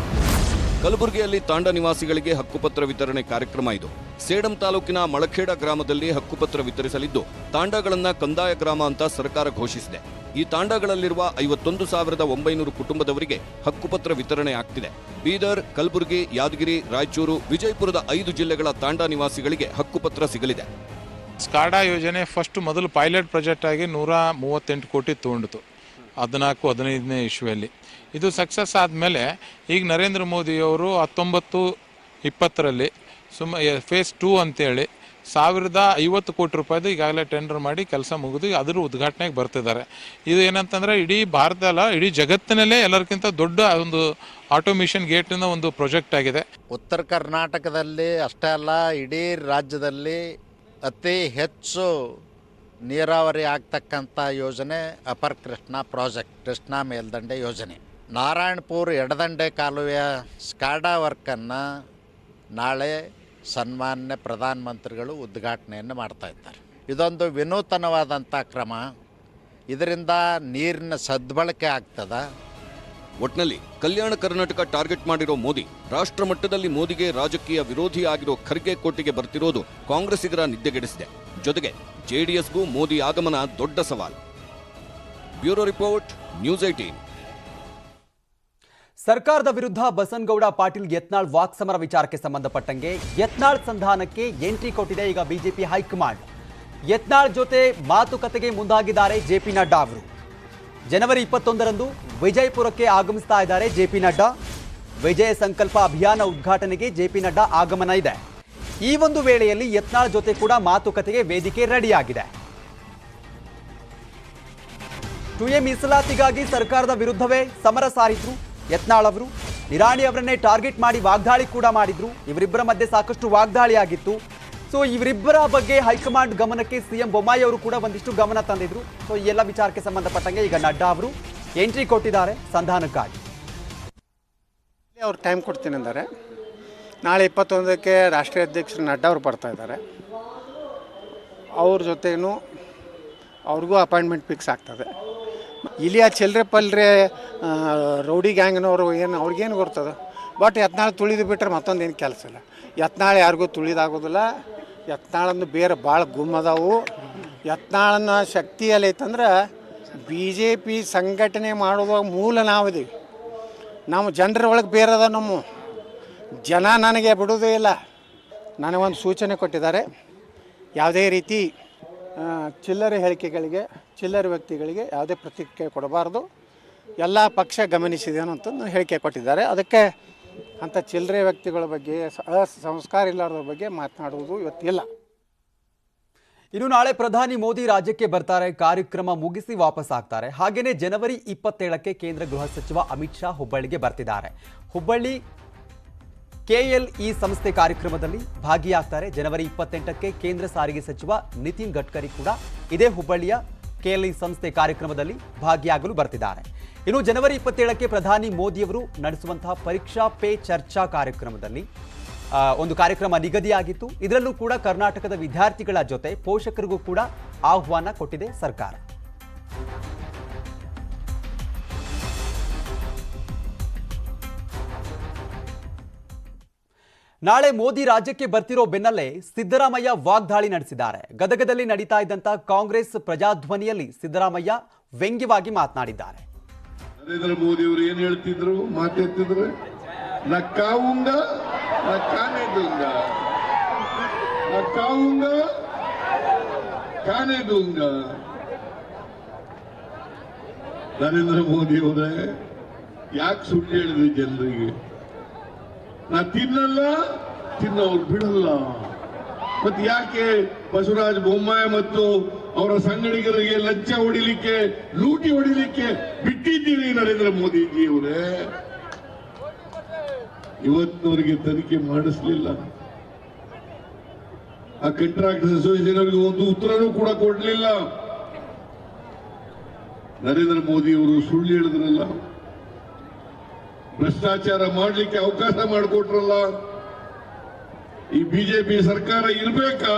S5: ಕಲಬುರಗಿಯಲ್ಲಿ ತಾಂಡ ನಿವಾಸಿಗಳಿಗೆ ಹಕ್ಕುಪತ್ರ ವಿತರಣೆ ಕಾರ್ಯಕ್ರಮ ಇದು. ಸೇಡಂ ತಾಲೂಕಿನ ಮಳಖೇಡ ಗ್ರಾಮದಲ್ಲಿ ಹಕ್ಕುಪತ್ರ ವಿತರಿಸಲಿದ್ದು ತಾಂಡಗಳನ್ನು ಕಂದಾಯ ಗ್ರಾಮ ಅಂತ ಸರ್ಕಾರ ಘೋಷಿಸಿದೆ. ಈ ತಾಂಡಗಳಲ್ಲಿರುವ 51,900 ಕುಟುಂಬದವರಿಗೆ ಹಕ್ಕುಪತ್ರ ವಿತರಣೆ ಆಗ್ತಿದೆ. ಬೀದರ್, ಕಲಬುರಗಿ, ಯಾದಗಿರಿ, ರಾಯಚೂರು, ವಿಜಯಪುರದ 5 ಜಿಲ್ಲೆಗಳ ತಾಂಡ ನಿವಾಸಿಗಳಿಗೆ ಹಕ್ಕುಪತ್ರ ಸಿಗಲಿದೆ.
S6: ಸ್ಕಾಡಾ ಯೋಜನೆ ಫಸ್ಟ್ ಮೊದಲು ಪೈಲಟ್ ಪ್ರಾಜೆಕ್ಟ್ ಆಗಿ 138 ಕೋಟಿ ತೊಗೊಂಡಿತು 14-15ನೇ ಇಶ್ಯೂಯಲ್ಲಿ. ಇದು ಸಕ್ಸಸ್ ಆದಮೇಲೆ ಈಗ ನರೇಂದ್ರ ಮೋದಿಯವರು 19-20ರಲ್ಲಿ ಫೇಸ್ 2 ಅಂತೇಳಿ 1050 ಕೋಟಿ ರೂಪಾಯಿದು ಈಗಾಗಲೇ ಟೆಂಡರ್ ಮಾಡಿ ಕೆಲಸ ಮುಗಿದು ಅದರ ಉದ್ಘಾಟನೆಗೆ ಬರ್ತಿದ್ದಾರೆ. ಇದು ಏನಂತಂದರೆ ಇಡೀ ಭಾರತ ಅಲ್ಲ, ಇಡೀ ಜಗತ್ತಿನಲ್ಲೇ ಎಲ್ಲರಿಗಿಂತ ದೊಡ್ಡ ಒಂದು ಆಟೋಮೇಷನ್ ಗೇಟಿನ ಒಂದು ಪ್ರಾಜೆಕ್ಟ್ ಆಗಿದೆ.
S3: ಉತ್ತರ ಕರ್ನಾಟಕದಲ್ಲಿ ಅಷ್ಟೇ ಅಲ್ಲ, ಇಡೀ ರಾಜ್ಯದಲ್ಲಿ ಅತಿ ಹೆಚ್ಚು ನೀರಾವರಿ ಆಗ್ತಕ್ಕಂಥ ಯೋಜನೆ ಅಪರ್ ಕೃಷ್ಣಾ ಪ್ರಾಜೆಕ್ಟ್, ಕೃಷ್ಣಾ ಮೇಲ್ದಂಡೆ ಯೋಜನೆ. ನಾರಾಯಣಪುರ ಎಡದಂಡೆ ಕಾಲುವೆಯ ಸ್ಕಾಡಾ ವರ್ಕನ್ನು ನಾಳೆ ಸನ್ಮಾನ್ಯ ಪ್ರಧಾನಮಂತ್ರಿಗಳು ಉದ್ಘಾಟನೆಯನ್ನು ಮಾಡ್ತಾ ಇದ್ದಾರೆ. ಇದೊಂದು ವಿನೂತನವಾದಂಥ ಕ್ರಮ. ಇದರಿಂದ ನೀರಿನ ಸದ್ಬಳಕೆ ಆಗ್ತದ.
S5: ಒಟ್ನಲ್ಲಿ ಕಲ್ಯಾಣ ಕರ್ನಾಟಕ ಟಾರ್ಗೆಟ್ ಮಾಡಿರೋ ಮೋದಿ, ರಾಷ್ಟ್ರ ಮಟ್ಟದಲ್ಲಿ ಮೋದಿಗೆ ರಾಜಕೀಯ ವಿರೋಧಿ ಆಗಿರೋ ಖರ್ಗೆ ಕೋಟೆಗೆ ಬರ್ತಿರೋದು ಕಾಂಗ್ರೆಸ್ಸಿಗರ ನಿದ್ದೆಗೆಡಿಸಿದೆ. ಜೊತೆಗೆ ಜೆಡಿಎಸ್ಗೂ ಮೋದಿ ಆಗಮನ ದೊಡ್ಡ ಸವಾಲ್. Bureau report, news 18.
S1: ಸರ್ಕಾರದ ವಿರುದ್ಧ ಬಸನಗೌಡ ಪಾಟೀಲ್ ಯತ್ನಾಳ್ ವಾಕ್ಸಮರ ವಿಚಾರಕ್ಕೆ ಸಂಬಂಧಪಟ್ಟಂಗೆ ಯತ್ನಾಳ್ ಸಂಧಾನಕ್ಕೆ ಎಂಟ್ರಿ ಕೊಟ್ಟಿದೆ ಈಗ ಬಿಜೆಪಿ ಹೈಕಮಾಂಡ್. ಯತ್ನಾಳ್ ಜೊತೆ ಮಾತುಕತೆಗೆ ಮುಂದಾಗಿದ್ದಾರೆ ಜೆಪಿ ನಡ್ಡಾ ಅವರು. ಜನವರಿ 21ರಂದು ವಿಜಯಪುರಕ್ಕೆ ಆಗಮಿಸ್ತಾ ಇದ್ದಾರೆ ಜೆಪಿ ನಡ್ಡಾ. ವಿಜಯ ಸಂಕಲ್ಪ ಅಭಿಯಾನ ಉದ್ಘಾಟನೆಗೆ ಜೆಪಿ ನಡ್ಡಾ ಆಗಮನ ಇದೆ. ಈ ಒಂದು ವೇಳೆಯಲ್ಲಿ ಯತ್ನಾಳ್ ಜೊತೆ ಕೂಡ ಮಾತುಕತೆಗೆ ವೇದಿಕೆ ರೆಡಿಯಾಗಿದೆ. 2A ಮೀಸಲಾತಿಗಾಗಿ ಸರ್ಕಾರದ ವಿರುದ್ಧವೇ ಸಮರ ಸಾರಿದ್ರು ಯತ್ನಾಳ್ ಅವರು. ನಿರಾಣಿ ಅವರನ್ನೇ ಟಾರ್ಗೆಟ್ ಮಾಡಿ ವಾಗ್ದಾಳಿ ಕೂಡ ಮಾಡಿದ್ರು. ಇವರಿಬ್ಬರ ಮಧ್ಯೆ ಸಾಕಷ್ಟು ವಾಗ್ದಾಳಿ ಆಗಿತ್ತು. ಸೊ ಇವರಿಬ್ಬರ ಬಗ್ಗೆ ಹೈಕಮಾಂಡ್ ಗಮನಕ್ಕೆ ಸಿಎಂ ಬೊಮ್ಮಾಯಿ ಅವರು ಕೂಡ ಒಂದಿಷ್ಟು ಗಮನ ತಂದಿದ್ರು. ಸೊ ಈ ಎಲ್ಲ ವಿಚಾರಕ್ಕೆ ಸಂಬಂಧಪಟ್ಟಂಗೆ ಈಗ ನಡ್ಡಾ ಅವರು ಎಂಟ್ರಿ ಕೊಟ್ಟಿದ್ದಾರೆ ಸಂಧಾನಕ್ಕಾಗಿ.
S7: ಅವ್ರು ಟೈಮ್ ಕೊಡ್ತೀನಿ ಅಂದರೆ ನಾಳೆ 21ಕ್ಕೆ ರಾಷ್ಟ್ರೀಯ ಅಧ್ಯಕ್ಷರು ನಡ್ಡಾ ಅವರು ಬರ್ತಾ ಇದ್ದಾರೆ. ಅವ್ರ ಜೊತೆನೂ ಅವ್ರಿಗೂ ಅಪಾಯಿಂಟ್ಮೆಂಟ್ ಫಿಕ್ಸ್ ಆಗ್ತದೆ. ಇಲ್ಲಿಯ ಚಿಲ್ಲರೆ ಪಲ್ರೆ ರೌಡಿ ಗ್ಯಾಂಗ್ನವರು ಏನು ಅವ್ರಿಗೇನು ಗೊತ್ತದ. ಬಟ್ ಯತ್ನಾಳ್ ತುಳಿದು ಬಿಟ್ಟರೆ ಮತ್ತೊಂದೇನು ಕೆಲಸ ಇಲ್ಲ. ಯತ್ನಾಳ್ ಯಾರಿಗೂ ತುಳಿದಾಗೋದಿಲ್ಲ. ಯತ್ನಾಳನ್ನು ಬೇರೆ ಭಾಳ ಗುಮ್ಮದಾವು. ಯತ್ನಾಳನ್ನ ಶಕ್ತಿಯಲ್ಲಿ ಐತಂದ್ರೆ BJP ಸಂಘಟನೆ ಮಾಡೋದು ಮೂಲ ನಾವಿದ್ದೀವಿ. ನಮ್ಮ ಜನರ ಒಳಗೆ ಬೇರೆದ. ನಮ್ಮ ಜನ ನನಗೆ ಬಿಡೋದೇ ಇಲ್ಲ. ನನಗೊಂದು ಸೂಚನೆ ಕೊಟ್ಟಿದ್ದಾರೆ, ಯಾವುದೇ ರೀತಿ ಚಿಲ್ಲರೆ ಹೇಳಿಕೆಗಳಿಗೆ, ಚಿಲ್ಲರೆ ವ್ಯಕ್ತಿಗಳಿಗೆ ಯಾವುದೇ ಪ್ರತಿಕ್ರಿಯೆ ಕೊಡಬಾರ್ದು. ಎಲ್ಲ ಪಕ್ಷ ಗಮನಿಸಿದೇನು ಅಂತ ಹೇಳಿಕೆ ಕೊಟ್ಟಿದ್ದಾರೆ. ಅದಕ್ಕೆ ಅಂಥ ಚಿಲ್ಲರೆ ವ್ಯಕ್ತಿಗಳ ಬಗ್ಗೆ, ಸಂಸ್ಕಾರ ಇಲ್ಲದವ್ರ ಬಗ್ಗೆ ಮಾತನಾಡುವುದು ಇವತ್ತಿಲ್ಲ.
S1: ಇನ್ನು ನಾಳೆ ಪ್ರಧಾನಿ ಮೋದಿ ರಾಜ್ಯಕ್ಕೆ ಬರ್ತಾರೆ. ಕಾರ್ಯಕ್ರಮ ಮುಗಿಸಿ ವಾಪಸ್ ಆಗ್ತಾರೆ. ಹಾಗೇನೇ ಜನವರಿ 27ಕ್ಕೆ ಕೇಂದ್ರ ಗೃಹ ಸಚಿವ ಅಮಿತ್ ಶಾ ಹುಬ್ಬಳ್ಳಿಗೆ ಬರ್ತಿದ್ದಾರೆ. ಹುಬ್ಬಳ್ಳಿ KLE ಸಂಸ್ಥೆ ಕಾರ್ಯಕ್ರಮದಲ್ಲಿ ಭಾಗಿಯಾಗ್ತಾರೆ. ಜನವರಿ 28ಕ್ಕೆ ಕೇಂದ್ರ ಸಾರಿಗೆ ಸಚಿವ ನಿತಿನ್ ಗಡ್ಕರಿ ಕೂಡ ಇದೇ ಹುಬ್ಬಳ್ಳಿಯ KLE ಸಂಸ್ಥೆ ಕಾರ್ಯಕ್ರಮದಲ್ಲಿ ಭಾಗಿಯಾಗಲು ಬರ್ತಿದ್ದಾರೆ. ಇನ್ನು ಜನವರಿ 27ಕ್ಕೆ ಪ್ರಧಾನಿ ಮೋದಿಯವರು ನಡೆಸುವಂತಹ ಪರೀಕ್ಷಾ ಪೇ ಚರ್ಚಾ ಕಾರ್ಯಕ್ರಮದಲ್ಲಿ ಒಂದು ಕಾರ್ಯಕ್ರಮ ನಿಗದಿಯಾಗಿತ್ತು. ಇದರಲ್ಲೂ ಕೂಡ ಕರ್ನಾಟಕದ ವಿದ್ಯಾರ್ಥಿಗಳ ಜೊತೆ ಪೋಷಕರಿಗೂ ಕೂಡ ಆಹ್ವಾನ ಕೊಟ್ಟಿದೆ ಸರ್ಕಾರ. ನಾಳೆ ಮೋದಿ ರಾಜ್ಯಕ್ಕೆ ಬರ್ತಿರೋ ಬೆನ್ನಲ್ಲೇ ಸಿದ್ದರಾಮಯ್ಯ ವಾಗ್ದಾಳಿ ನಡೆಸಿದ್ದಾರೆ. ಗದಗದಲ್ಲಿ ನಡೀತಾ ಇದ್ದಂತ ಕಾಂಗ್ರೆಸ್ ಪ್ರಜಾಧ್ವನಿಯಲ್ಲಿ ಸಿದ್ದರಾಮಯ್ಯ ವ್ಯಂಗ್ಯವಾಗಿ ಮಾತನಾಡಿದ್ದಾರೆ.
S8: ನರೇಂದ್ರ ಮೋದಿ ಅವರು ಏನ್ ಹೇಳ್ತಿದ್ರು, ಮಾತಾಡ್ತಿದ್ರು, ನಕ್ಕಾವುಂಗ ಕಾನೆ ದೂಂಗ, ನಕ್ಕಾವುಂಗ ಕಾನೆ ದೂಂಗ. ನರೇಂದ್ರ ಮೋದಿ ಅವರೇ ಯಾಕೆ ಸುಳ್ಳು ಹೇಳಿದ್ರಿ ಜನರಿಗೆ? ನಾ ತಿನ್ನಲ್ಲ, ತಿನ್ನೋರು ಬಿಡಲ್ಲ. ಮತ್ತೆ ಯಾಕೆ ಬಸವರಾಜ ಬೊಮ್ಮಾಯಿ ಮತ್ತು ಅವರ ಸಂಗಡಿಗರಿಗೆ ಲಂಚ ಹೊಡಿಲಿಕ್ಕೆ, ಲೂಟಿ ಹೊಡಿಲಿಕ್ಕೆ ಬಿಟ್ಟಿದ್ದೀರಿ ನರೇಂದ್ರ ಮೋದಿಜಿ ಅವರೇ? ಇವತ್ತಿನವರಿಗೆ ತನಿಖೆ ಮಾಡಿಸ್ಲಿಲ್ಲ. ಆ ಕಾಂಟ್ರಾಕ್ಟರ್ಸ್ ಅಸೋಸಿಯೇಷನ್ ಅವರಿಗೆ ಒಂದು ಉತ್ತರನೂ ಕೂಡ ಕೊಡ್ಲಿಲ್ಲ. ನರೇಂದ್ರ ಮೋದಿ ಅವರು ಸುಳ್ಳು ಹೇಳಿದ್ರಲ್ಲ, ಭ್ರಷ್ಟಾಚಾರ ಮಾಡಲಿಕ್ಕೆ ಅವಕಾಶ ಮಾಡಿಕೊಟ್ರಲ್ಲ. ಈ ಬಿಜೆಪಿ ಸರ್ಕಾರ ಇರ್ಬೇಕಾ?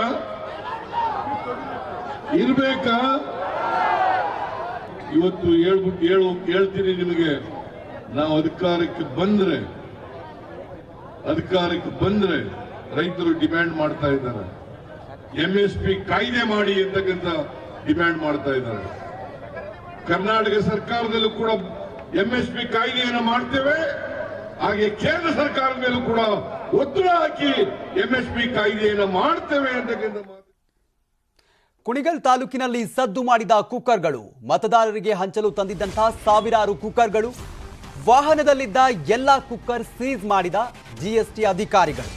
S8: ಇವತ್ತು ಹೇಳ್ತೀನಿ ನಿಮಗೆ, ನಾವು ಅಧಿಕಾರಕ್ಕೆ ಬಂದ್ರೆ ರೈತರು ಡಿಮ್ಯಾಂಡ್ ಮಾಡ್ತಾ ಇದ್ದಾರೆ. MSP ಕಾಯ್ದೆ ಮಾಡಿ ಅಂತಕ್ಕಂಥ ಡಿಮ್ಯಾಂಡ್ ಮಾಡ್ತಾ ಇದ್ದಾರೆ. ಕರ್ನಾಟಕ ಸರ್ಕಾರದಲ್ಲೂ ಕೂಡ MSP ಕಾಯ್ದೆಯನ್ನು ಮಾಡ್ತೇವೆ. ಹಾಗೆ ಕೇಂದ್ರ ಸರ್ಕಾರದ ಮೇಲೂ ಕೂಡ ಒತ್ತಡ ಹಾಕಿ MSP ಕಾಯ್ದೆಯನ್ನು ಮಾಡ್ತೇವೆ ಅಂತಕ್ಕಂಥ ಮಾತು.
S1: ಕುಣಿಗಲ್ ತಾಲೂಕಿನಲ್ಲಿ ಸದ್ದು ಮಾಡಿದ ಕುಕ್ಕರ್ಗಳು, ಮತದಾರರಿಗೆ ಹಂಚಲು ತಂದಿದ್ದಂತಹ ಸಾವಿರಾರು ಕುಕ್ಕರ್ಗಳು, ವಾಹನದಲ್ಲಿದ್ದ ಎಲ್ಲ ಕುಕ್ಕರ್ ಸೀಸ್ ಮಾಡಿದ ಜಿಎಸ್ಟಿ ಅಧಿಕಾರಿಗಳು.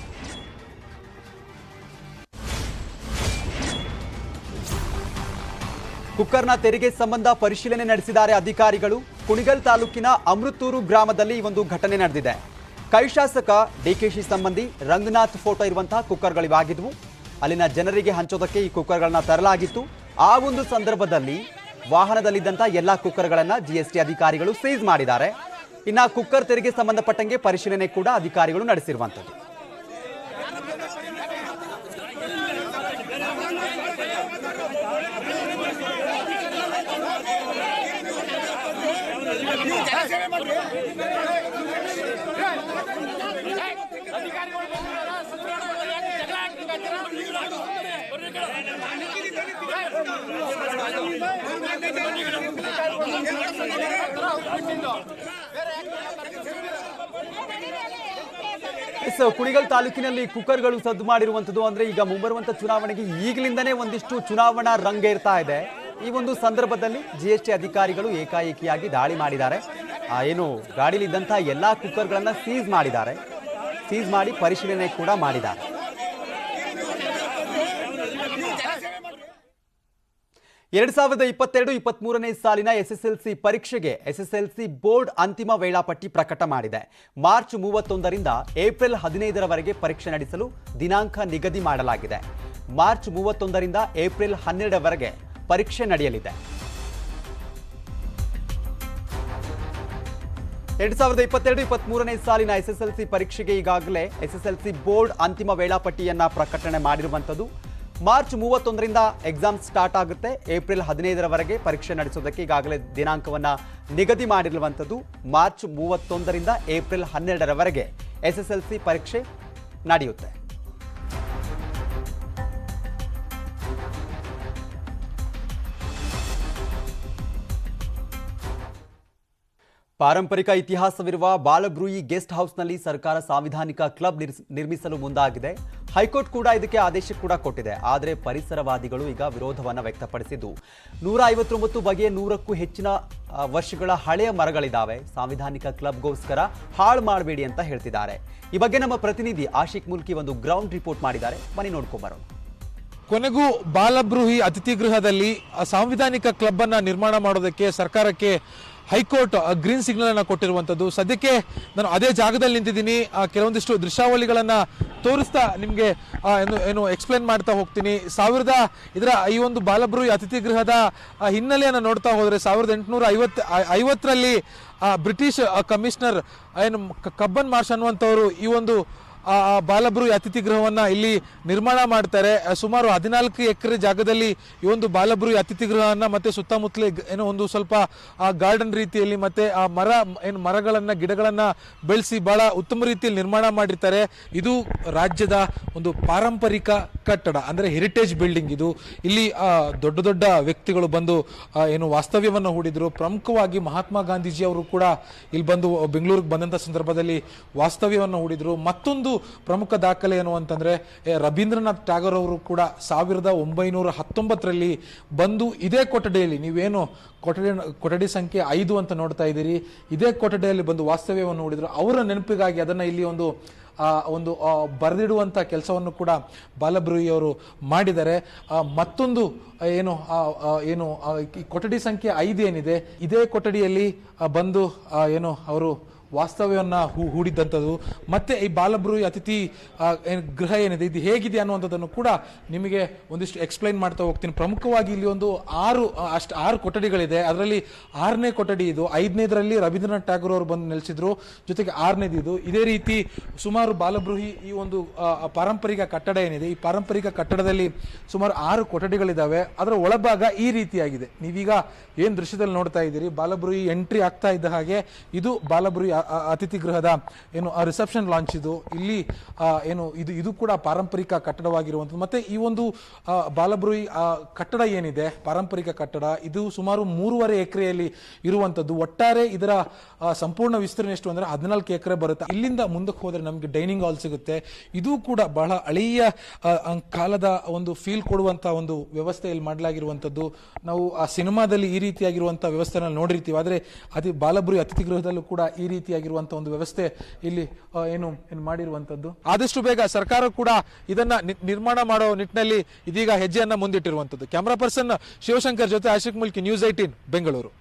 S1: ಕುಕ್ಕರ್ನ ತೆರಿಗೆ ಸಂಬಂಧ ಪರಿಶೀಲನೆ ನಡೆಸಿದ್ದಾರೆ ಅಧಿಕಾರಿಗಳು. ಕುಣಿಗಲ್ ತಾಲೂಕಿನ ಅಮೃತೂರು ಗ್ರಾಮದಲ್ಲಿ ಈ ಒಂದು ಘಟನೆ ನಡೆದಿದೆ. ಕೈ ಶಾಸಕ ಡಿಕೆಶಿ ಸಂಬಂಧಿ ರಂಗನಾಥ್ ಫೋಟೋ ಇರುವಂತಹ ಕುಕ್ಕರ್ಗಳಿವಾಗಿದ್ವು. ಅಲ್ಲಿನ ಜನರಿಗೆ ಹಂಚೋದಕ್ಕೆ ಈ ಕುಕ್ಕರ್ಗಳನ್ನ ತರಲಾಗಿತ್ತು. ಆ ಒಂದು ಸಂದರ್ಭದಲ್ಲಿ ವಾಹನದಲ್ಲಿದ್ದಂಥ ಎಲ್ಲ ಕುಕ್ಕರ್ಗಳನ್ನ ಜಿಎಸ್ಟಿ ಅಧಿಕಾರಿಗಳು ಸೀಸ್ ಮಾಡಿದ್ದಾರೆ. ಇನ್ನು ಕುಕ್ಕರ್ ತೆರಿಗೆ ಸಂಬಂಧಪಟ್ಟಂಗೆ ಪರಿಶೀಲನೆ ಕೂಡ ಅಧಿಕಾರಿಗಳು ನಡೆಸಿರುವಂಥದ್ದು. ಕುಣಿಗಲ್ ತಾಲೂಕಿನಲ್ಲಿ ಕುಕ್ಕರ್ಗಳು ಸದ್ದು ಮಾಡಿರುವಂಥದ್ದು ಅಂದ್ರೆ ಈಗ ಮುಂಬರುವಂತ ಚುನಾವಣೆಗೆ ಈಗಲಿಂದನೇ ಒಂದಿಷ್ಟು ಚುನಾವಣಾ ರಂಗೇರ್ತಾ ಇದೆ. ಈ ಒಂದು ಸಂದರ್ಭದಲ್ಲಿ ಜಿಎಸ್ಟಿ ಅಧಿಕಾರಿಗಳು ಏಕಾಏಕಿಯಾಗಿ ದಾಳಿ ಮಾಡಿದ್ದಾರೆ. ಏನು ಗಾಡಿಲಿದ್ದಂತಹ ಎಲ್ಲಾ ಕುಕ್ಕರ್ಗಳನ್ನ ಸೀಸ್ ಮಾಡಿದ್ದಾರೆ. ಸೀಸ್ ಮಾಡಿ ಪರಿಶೀಲನೆ ಕೂಡ ಮಾಡಿದ್ದಾರೆ. 2022-23ನೇ ಸಾಲಿನ ಎಸ್ಎಸ್ಎಲ್ಸಿ ಪರೀಕ್ಷೆಗೆ ಎಸ್ಎಸ್ಎಲ್ಸಿ ಬೋರ್ಡ್ ಅಂತಿಮ ವೇಳಾಪಟ್ಟಿ ಪ್ರಕಟ ಮಾಡಿದೆ. ಮಾರ್ಚ್ 31ರಿಂದ ಏಪ್ರಿಲ್ 15ರವರೆಗೆ ಪರೀಕ್ಷೆ ನಡೆಸಲು ದಿನಾಂಕ ನಿಗದಿ ಮಾಡಲಾಗಿದೆ. ಮಾರ್ಚ್ 31ರಿಂದ ಏಪ್ರಿಲ್ 12ರವರೆಗೆ ಪರೀಕ್ಷೆ ನಡೆಯಲಿದೆ. 2022-23ನೇ ಸಾಲಿನ ಎಸ್ಎಸ್ಎಲ್ಸಿ ಪರೀಕ್ಷೆಗೆ ಈಗಾಗಲೇ ಎಸ್ಎಸ್ಎಲ್ಸಿ ಬೋರ್ಡ್ ಅಂತಿಮ ವೇಳಾಪಟ್ಟಿಯನ್ನ ಪ್ರಕಟಣೆ ಮಾಡಿರುವಂಥದ್ದು. ಮಾರ್ಚ್ 31ರಿಂದ ಎಕ್ಸಾಮ್ ಸ್ಟಾರ್ಟ್ ಆಗುತ್ತೆ. ಏಪ್ರಿಲ್ 15ರವರೆಗೆ ಪರೀಕ್ಷೆ ನಡೆಸೋದಕ್ಕೆ ಈಗಾಗಲೇ ದಿನಾಂಕವನ್ನು ನಿಗದಿ ಮಾಡಿರುವಂಥದ್ದು. ಮಾರ್ಚ್ 31ರಿಂದ ಏಪ್ರಿಲ್ 12ರವರೆಗೆ ಎಸ್ಎಸ್ಎಲ್ಸಿ ಪರೀಕ್ಷೆ ನಡೆಯುತ್ತೆ. ಪಾರಂಪರಿಕ ಇತಿಹಾಸವಿರುವ ಬಾಲಬ್ರೂಯಿ ಗೆಸ್ಟ್ ಹೌಸ್ನಲ್ಲಿ ಸರ್ಕಾರ ಸಾಂವಿಧಾನಿಕ ಕ್ಲಬ್ ನಿರ್ಮಿಸಲು ಮುಂದಾಗಿದೆ. ಹೈಕೋರ್ಟ್ ಕೂಡ ಇದಕ್ಕೆ ಆದೇಶ ಕೂಡ ಕೊಟ್ಟಿದೆ. ಆದರೆ ಪರಿಸರವಾದಿಗಳು ಈಗ ವಿರೋಧವನ್ನು ವ್ಯಕ್ತಪಡಿಸಿದ್ದು 159 ಬಗೆಯ 100ಕ್ಕೂ ಹೆಚ್ಚಿನ ವರ್ಷಗಳ ಹಳೆಯ ಮರಗಳಿದ್ದಾವೆ. ಸಾಂವಿಧಾನಿಕ ಕ್ಲಬ್ಗೋಸ್ಕರ ಹಾಳು ಮಾಡಬೇಡಿ ಅಂತ ಹೇಳ್ತಿದ್ದಾರೆ. ಈ ಬಗ್ಗೆ ನಮ್ಮ ಪ್ರತಿನಿಧಿ ಆಶಿಕ್ ಮುಲ್ಕಿ ಒಂದು ಗ್ರೌಂಡ್ ರಿಪೋರ್ಟ್ ಮಾಡಿದ್ದಾರೆ. ಬನ್ನಿ ನೋಡ್ಕೊಂಬರೋಣ.
S9: ಕೊನೆಗೂ ಬಾಲಬ್ರೂಹಿ ಅತಿಥಿ ಗೃಹದಲ್ಲಿ ಸಾಂವಿಧಾನಿಕ ಕ್ಲಬ್ ಅನ್ನ ನಿರ್ಮಾಣ ಮಾಡೋದಕ್ಕೆ ಸರ್ಕಾರಕ್ಕೆ ಹೈಕೋರ್ಟ್ ಗ್ರೀನ್ ಸಿಗ್ನಲ್ ಅನ್ನು ಕೊಟ್ಟಿರುವಂಥದ್ದು. ಸದ್ಯಕ್ಕೆ ನಾನು ಅದೇ ಜಾಗದಲ್ಲಿ ನಿಂತಿದ್ದೀನಿ. ಕೆಲವೊಂದಿಷ್ಟು ದೃಶ್ಯಾವಳಿಗಳನ್ನ ತೋರಿಸ್ತಾ ನಿಮಗೆ ಏನು ಎಕ್ಸ್ಪ್ಲೇನ್ ಮಾಡ್ತಾ ಹೋಗ್ತೀನಿ. ಇದರ ಈ ಒಂದು ಬಾಲಬ್ರೂಹಿ ಅತಿಥಿ ಗೃಹದ ಹಿನ್ನೆಲೆಯನ್ನು ನೋಡ್ತಾ ಹೋದರೆ 1850ರಲ್ಲಿ ಬ್ರಿಟಿಷ್ ಕಮಿಷನರ್ ಏನು ಕಬ್ಬನ್ ಮಾರ್ಷ್ ಅನ್ನುವಂಥವರು ಈ ಒಂದು ಬಾಲಬ್ರೂಹಿ ಅತಿಥಿ ಗೃಹವನ್ನ ಇಲ್ಲಿ ನಿರ್ಮಾಣ ಮಾಡ್ತಾರೆ. ಸುಮಾರು 14 ಎಕರೆ ಜಾಗದಲ್ಲಿ ಈ ಒಂದು ಬಾಲಬ್ರೂಹಿ ಅತಿಥಿ ಗೃಹವನ್ನ ಮತ್ತೆ ಸುತ್ತಮುತ್ತಲೇ ಏನೋ ಒಂದು ಸ್ವಲ್ಪ ಗಾರ್ಡನ್ ರೀತಿಯಲ್ಲಿ ಮತ್ತೆ ಆ ಮರಗಳನ್ನ ಗಿಡಗಳನ್ನ ಬೆಳೆಸಿ ಬಹಳ ಉತ್ತಮ ರೀತಿಯಲ್ಲಿ ನಿರ್ಮಾಣ ಮಾಡಿರ್ತಾರೆ. ಇದು ರಾಜ್ಯದ ಒಂದು ಪಾರಂಪರಿಕ ಕಟ್ಟಡ ಅಂದ್ರೆ ಹೆರಿಟೇಜ್ ಬಿಲ್ಡಿಂಗ್. ಇದು ಇಲ್ಲಿ ದೊಡ್ಡ ದೊಡ್ಡ ವ್ಯಕ್ತಿಗಳು ಬಂದು ಏನು ವಾಸ್ತವ್ಯವನ್ನು ಹೂಡಿದ್ರು. ಪ್ರಮುಖವಾಗಿ ಮಹಾತ್ಮ ಗಾಂಧೀಜಿ ಅವರು ಕೂಡ ಇಲ್ಲಿ ಬಂದು ಬೆಂಗಳೂರಿಗೆ ಬಂದಂತ ಸಂದರ್ಭದಲ್ಲಿ ವಾಸ್ತವ್ಯವನ್ನು ಹೂಡಿದ್ರು. ಮತ್ತೊಂದು ಪ್ರಮುಖ ದಾಖಲೆ ಏನು ಅಂತಂದ್ರೆ ರವೀಂದ್ರನಾಥ್ ಟ್ಯಾಗೋರ್ ಅವರು ಕೂಡ 1919ರಲ್ಲಿ ಬಂದು ಇದೇ ಕೊಠಡಿಯಲ್ಲಿ, ನೀವೇನು ಕೊಠಡಿ ಸಂಖ್ಯೆ 5 ಅಂತ ನೋಡ್ತಾ ಇದ್ದೀರಿ, ಇದೇ ಕೊಠಡಿಯಲ್ಲಿ ಬಂದು ವಾಸ್ತವ್ಯವನ್ನು ಹೂಡಿದ್ರು. ಅವರ ನೆನಪಿಗಾಗಿ ಅದನ್ನ ಇಲ್ಲಿ ಒಂದು ಬರೆದಿಡುವಂತ ಕೆಲಸವನ್ನು ಕೂಡ ಬಾಲಬ್ರೂಹಿ ಅವರು ಮಾಡಿದ್ದಾರೆ. ಮತ್ತೊಂದು ಏನು ಕೊಠಡಿ ಸಂಖ್ಯೆ 5 ಏನಿದೆ, ಇದೇ ಕೊಠಡಿಯಲ್ಲಿ ಬಂದು ಅವರು ವಾಸ್ತವ್ಯವನ್ನ ಹೂಡಿದ್ದಂಥದ್ದು. ಮತ್ತೆ ಈ ಬಾಲಬ್ರೂಹಿ ಅತಿಥಿ ಗೃಹ ಏನಿದೆ ಇದು ಹೇಗಿದೆ ಅನ್ನುವಂಥದ್ದನ್ನು ಕೂಡ ನಿಮಗೆ ಒಂದಿಷ್ಟು ಎಕ್ಸ್ಪ್ಲೈನ್ ಮಾಡ್ತಾ ಹೋಗ್ತೀನಿ. ಪ್ರಮುಖವಾಗಿ ಇಲ್ಲಿ ಒಂದು 6 ಕೊಠಡಿಗಳಿದೆ. ಅದರಲ್ಲಿ 6ನೇ ಕೊಠಡಿ ಇದು. 5ನೇದರಲ್ಲಿ ರವೀಂದ್ರನಾಥ್ ಟ್ಯಾಗೋರ್ ಅವರು ಬಂದು ನೆಲೆಸಿದ್ರು, ಜೊತೆಗೆ 6ನೇದು ಇದು. ಇದೇ ರೀತಿ ಸುಮಾರು ಬಾಲಬ್ರೂಹಿ ಈ ಒಂದು ಪಾರಂಪರಿಕ ಕಟ್ಟಡ ಏನಿದೆ, ಈ ಪಾರಂಪರಿಕ ಕಟ್ಟಡದಲ್ಲಿ ಸುಮಾರು 6 ಕೊಠಡಿಗಳಿದ್ದಾವೆ. ಅದರ ಒಳಭಾಗ ಈ ರೀತಿಯಾಗಿದೆ. ನೀವೀಗ ಏನ್ ದೃಶ್ಯದಲ್ಲಿ ನೋಡ್ತಾ ಇದ್ದೀರಿ, ಬಾಲಬ್ರೂಹಿ ಎಂಟ್ರಿ ಆಗ್ತಾ ಇದ್ದ ಹಾಗೆ ಇದು ಬಾಲಬ್ರೂಹಿ ಅತಿಥಿ ಗೃಹದ ಏನು ರಿಸೆಪ್ಷನ್ ಲಾಂಚ್ ಇದು. ಇಲ್ಲಿ ಏನು ಇದು ಕೂಡ ಪಾರಂಪರಿಕ ಕಟ್ಟಡವಾಗಿರುವಂಥದ್ದು. ಮತ್ತೆ ಈ ಒಂದು ಬಾಲಬ್ರೂಹಿ ಕಟ್ಟಡ ಏನಿದೆ, ಪಾರಂಪರಿಕ ಕಟ್ಟಡ, ಇದು ಸುಮಾರು 3.5 ಎಕರೆಯಲ್ಲಿ ಇರುವಂಥದ್ದು. ಒಟ್ಟಾರೆ ಇದರ ಸಂಪೂರ್ಣ ವಿಸ್ತೀರ್ಣ ಎಷ್ಟು ಅಂದ್ರೆ 14 ಎಕರೆ ಬರುತ್ತೆ. ಇಲ್ಲಿಂದ ಮುಂದಕ್ಕೆ ಹೋದ್ರೆ ನಮಗೆ ಡೈನಿಂಗ್ ಹಾಲ್ ಸಿಗುತ್ತೆ. ಇದು ಕೂಡ ಬಹಳ ಹಳೆಯ ಕಾಲದ ಒಂದು ಫೀಲ್ ಕೊಡುವಂತ ಒಂದು ವ್ಯವಸ್ಥೆ ಇಲ್ಲಿ ಮಾಡಲಾಗಿರುವಂಥದ್ದು. ನಾವು ಆ ಸಿನಿಮಾದಲ್ಲಿ ಈ ರೀತಿಯಾಗಿರುವಂತಹ ವ್ಯವಸ್ಥೆನ ನೋಡಿರ್ತೀವಿ, ಆದ್ರೆ ಅದೇ ಬಾಲಬ್ರೂಹಿ ಅತಿಥಿ ಗೃಹದಲ್ಲೂ ಕೂಡ ಈ ರೀತಿಯಾಗಿರುವಂತಹ ಒಂದು ವ್ಯವಸ್ಥೆ ಇಲ್ಲಿ ಏನು ಮಾಡಿರುವಂತದ್ದು. ಆದಷ್ಟು ಬೇಗ ಸರ್ಕಾರ ಕೂಡ ಇದನ್ನ ನಿರ್ಮಾಣ ಮಾಡೋ ನಿಟ್ಟಿನಲ್ಲಿ ಇದೀಗ ಹೆಜ್ಜೆಯನ್ನ ಮುಂದಿಟ್ಟಿರುವಂತದ್ದು. ಕ್ಯಾಮರಾ ಪರ್ಸನ್ ಶಿವಶಂಕರ್ ಜೊತೆ ಆಶಿಕ್ ಮುಲ್ಕಿ, ನ್ಯೂಸ್ 18 ಬೆಂಗಳೂರು.